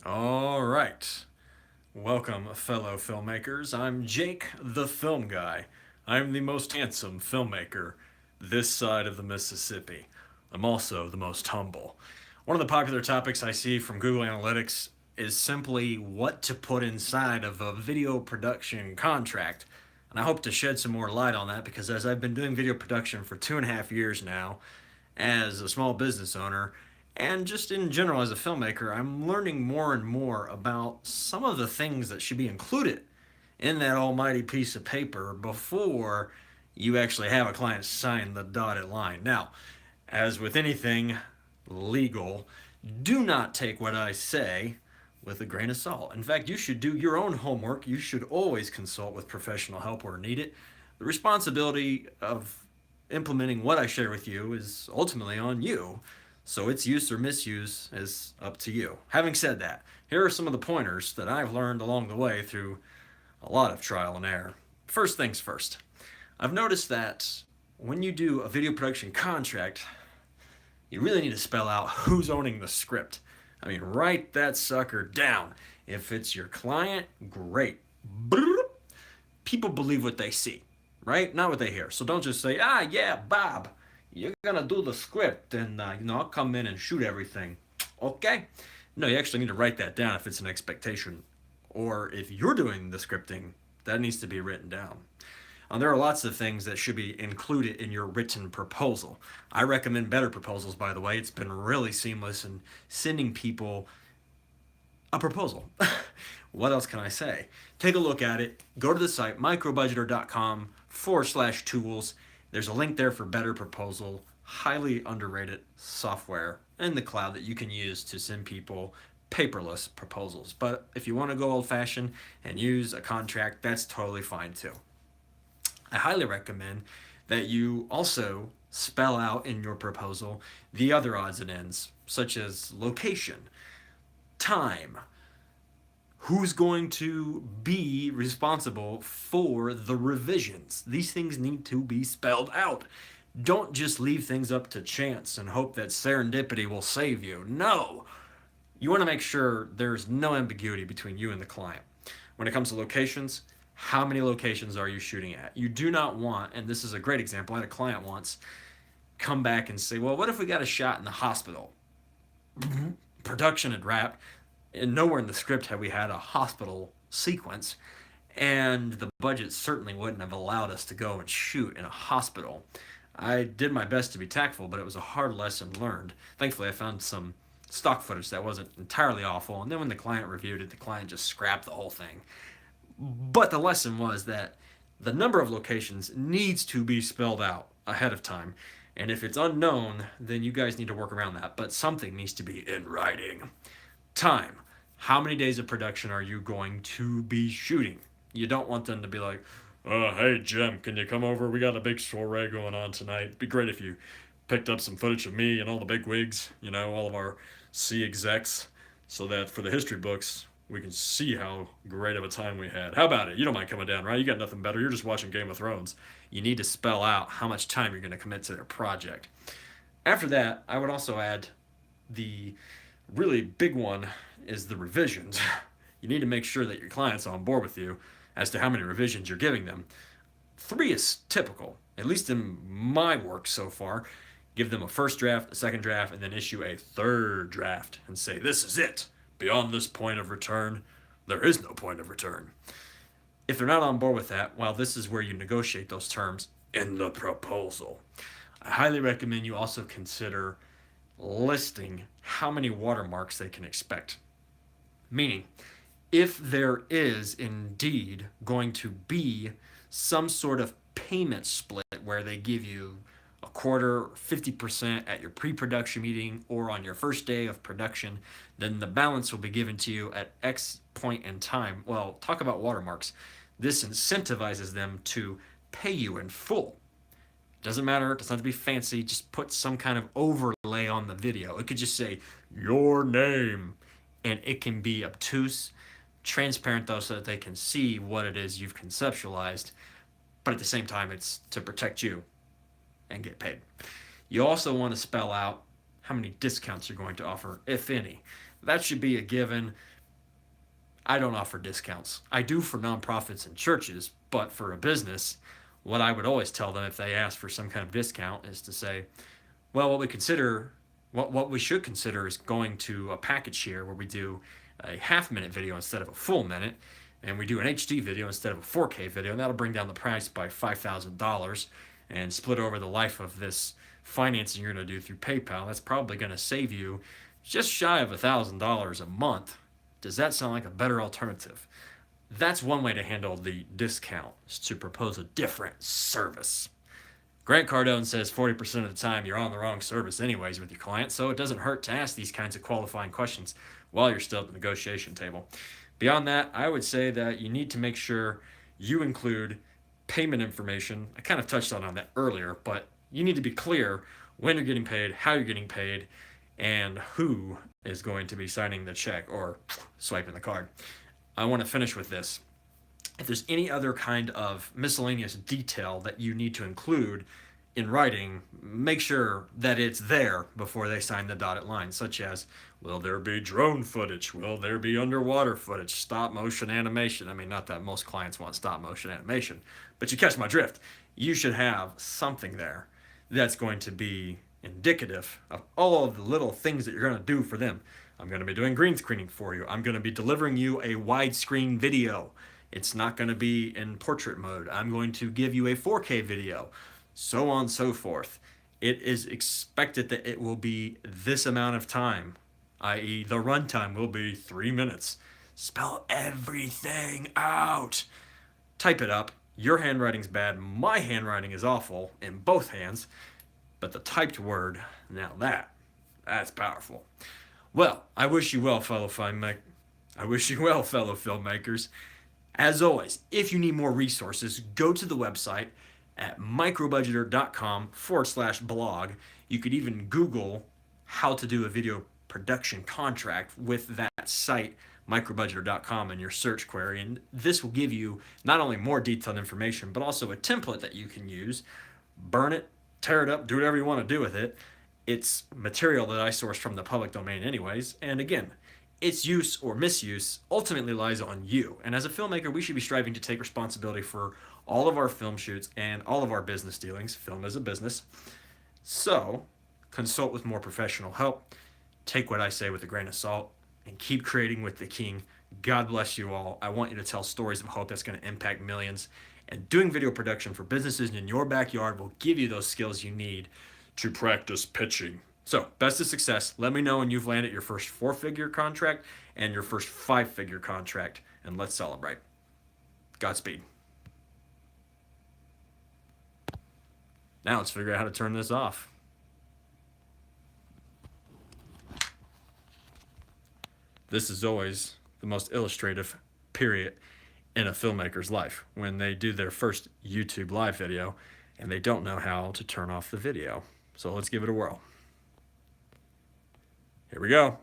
All right. Welcome, fellow filmmakers. I'm Jake, the film guy. I'm the most handsome filmmaker this side of the Mississippi. I'm also the most humble. One of the popular topics I see from Google Analytics is simply what to put inside of a video production contract. And I hope to shed some more light on that because as I've been doing video production for 2.5 years now, as a small business owner, and just in general as a filmmaker, I'm learning more and more about some of the things that should be included in that almighty piece of paper before you actually have a client sign the dotted line. Now, as with anything legal, do not take what I say with a grain of salt. In fact, you should do your own homework. You should always consult with professional help where needed. The responsibility of implementing what I share with you is ultimately on you. So its use or misuse is up to you. Having said that, here are some of the pointers that I've learned along the way through a lot of trial and error. First things first, I've noticed that when you do a video production contract, you really need to spell out who's owning the script. I mean, write that sucker down. If it's your client, great. People believe what they see, right? Not what they hear. So don't just say, yeah, Bob, you're gonna do the script and, I'll come in and shoot everything. Okay? No, you actually need to write that down if it's an expectation. Or if you're doing the scripting, that needs to be written down. There are lots of things that should be included in your written proposal. I recommend better proposals, by the way. It's been really seamless in sending people a proposal. What else can I say? Take a look at it. Go to the site, microbudgeter.com/tools. There's a link there for Better Proposal, highly underrated software in the cloud that you can use to send people paperless proposals. But if you want to go old fashioned and use a contract, that's totally fine too. I highly recommend that you also spell out in your proposal the other odds and ends, such as location, time, who's going to be responsible for the revisions. These things need to be spelled out. Don't just leave things up to chance and hope that serendipity will save you. No! You want to make sure there's no ambiguity between you and the client. When it comes to locations, how many locations are you shooting at? You do not want, and this is a great example, I had a client once come back and say, well, what if we got a shot in the hospital? Production had wrapped, and nowhere in the script had we had a hospital sequence, and the budget certainly wouldn't have allowed us to go and shoot in a hospital. I did my best to be tactful, but it was a hard lesson learned. Thankfully, I found some stock footage that wasn't entirely awful, and then when the client reviewed it, the client just scrapped the whole thing. But the lesson was that the number of locations needs to be spelled out ahead of time. And if it's unknown, then you guys need to work around that. But something needs to be in writing. Time. How many days of production are you going to be shooting? You don't want them to be like, hey, Jim, can you come over? We got a big soiree going on tonight. It'd be great if you picked up some footage of me and all the big wigs, all of our C execs, so that for the history books, we can see how great of a time we had. How about it? You don't mind coming down, right? You got nothing better. You're just watching Game of Thrones. You need to spell out how much time you're going to commit to their project. After that, I would also add the really big one is the revisions. You need to make sure that your client's on board with you as to how many revisions you're giving them. 3 is typical, at least in my work so far. Give them a first draft, a second draft, and then issue a third draft and say, this is it. Beyond this point of return, there is no point of return. If they're not on board with that, well, this is where you negotiate those terms in the proposal. I highly recommend you also consider listing how many watermarks they can expect. Meaning, if there is indeed going to be some sort of payment split where they give you a quarter, 50% at your pre-production meeting or on your first day of production, then the balance will be given to you at X point in time. Well, talk about watermarks. This incentivizes them to pay you in full. Doesn't matter, it doesn't have to be fancy, just put some kind of overlay on the video. It could just say, your name, and it can be obtuse, transparent though, so that they can see what it is you've conceptualized, but at the same time, it's to protect you and get paid. You also want to spell out how many discounts you're going to offer, if any. That should be a given. I don't offer discounts. I do for nonprofits and churches, but for a business, what I would always tell them if they ask for some kind of discount is to say, well, what we should consider is going to a package here where we do a half-minute video instead of a full minute, and we do an HD video instead of a 4K video, and that'll bring down the price by $5,000 and split over the life of this financing you're going to do through PayPal. That's probably going to save you just shy of $1,000 a month. Does that sound like a better alternative? That's one way to handle the discount, is to propose a different service. Grant Cardone says 40% of the time you're on the wrong service anyways with your client, so it doesn't hurt to ask these kinds of qualifying questions while you're still at the negotiation table. Beyond that, I would say that you need to make sure you include payment information. I kind of touched on that earlier, but you need to be clear when you're getting paid, how you're getting paid, and who is going to be signing the check or swiping the card. I want to finish with this. If there's any other kind of miscellaneous detail that you need to include in writing, make sure that it's there before they sign the dotted line, such as, will there be drone footage? Will there be underwater footage? Stop motion animation? I mean, not that most clients want stop motion animation, but you catch my drift. You should have something there that's going to be indicative of all of the little things that you're going to do for them. I'm going to be doing green screening for you. I'm going to be delivering you a widescreen video. It's not going to be in portrait mode. I'm going to give you a 4K video, so on and so forth. It is expected that it will be this amount of time, i.e. the runtime will be 3 minutes. Spell everything out. Type it up. Your handwriting's bad. My handwriting is awful in both hands. But the typed word, now that's powerful. Well, I wish you well, fellow filmmakers. As always, if you need more resources, go to the website at microbudgeter.com/blog. You could even Google how to do a video production contract with that site, microbudgeter.com, in your search query. And this will give you not only more detailed information, but also a template that you can use. Burn it, tear it up, do whatever you want to do with it. It's material that I sourced from the public domain anyways. And again, its use or misuse ultimately lies on you. And as a filmmaker, we should be striving to take responsibility for all of our film shoots and all of our business dealings. Film is a business. So consult with more professional help. Take what I say with a grain of salt and keep creating with the king. God bless you all. I want you to tell stories of hope that's going to impact millions. And doing video production for businesses in your backyard will give you those skills you need to practice pitching. So, best of success. Let me know when you've landed your first 4-figure contract and your first 5-figure contract, and let's celebrate. Godspeed. Now let's figure out how to turn this off. This is always the most illustrative period in a filmmaker's life, when they do their first YouTube live video and they don't know how to turn off the video. So let's give it a whirl. Here we go.